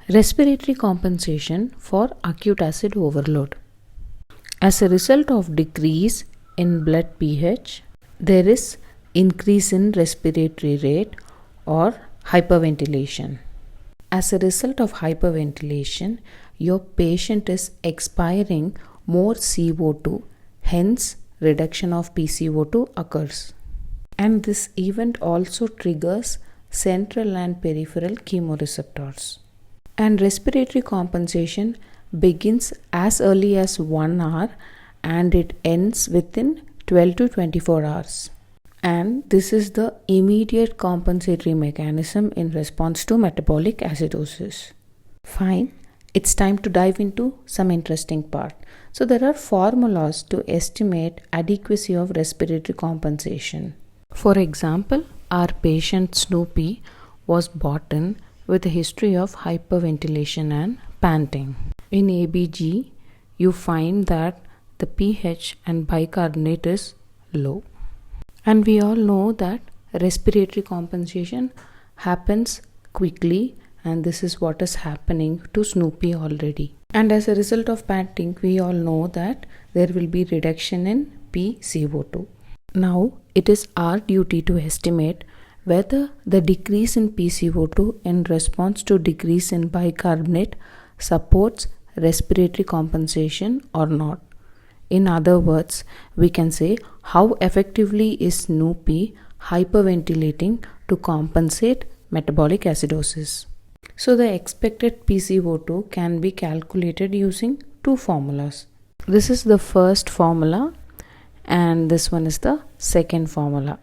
Respiratory compensation for acute acid overload. As a result of decrease in blood pH, there is increase in respiratory rate or hyperventilation. As a result of hyperventilation, your patient is expiring more CO2, hence reduction of PCO2 occurs. And this event also triggers central and peripheral chemoreceptors. And respiratory compensation begins as early as 1 hour and it ends within 12 to 24 hours. And this is the immediate compensatory mechanism in response to metabolic acidosis. Fine, it's time to dive into some interesting part. So there are formulas to estimate adequacy of respiratory compensation. For example, our patient Snoopy was brought in with a history of hyperventilation and panting. In ABG, you find that the pH and bicarbonate is low. And we all know that respiratory compensation happens quickly, and this is what is happening to Snoopy already. And as a result of panting, we all know that there will be reduction in PCO2. Now, it is our duty to estimate whether the decrease in PCO2 in response to decrease in bicarbonate supports respiratory compensation or not. In other words, we can say how effectively is Snoopy hyperventilating to compensate metabolic acidosis. So the expected PCO2 can be calculated using two formulas. This is the first formula and this one is the second formula.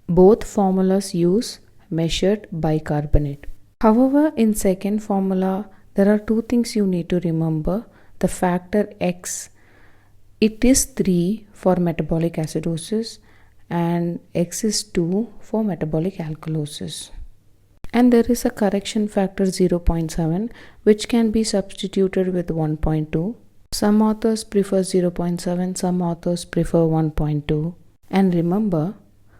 Both formulas use measured bicarbonate. However, in second formula, there are two things you need to remember. The factor X, it is 3 for metabolic acidosis and X is 2 for metabolic alkalosis. And there is a correction factor 0.7 which can be substituted with 1.2. Some authors prefer 0.7, some authors prefer 1.2. And remember,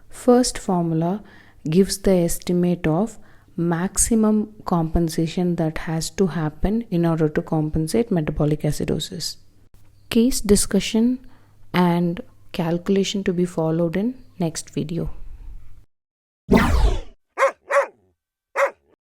first formula gives the estimate of maximum compensation that has to happen in order to compensate metabolic acidosis. Case discussion and calculation to be followed in next video.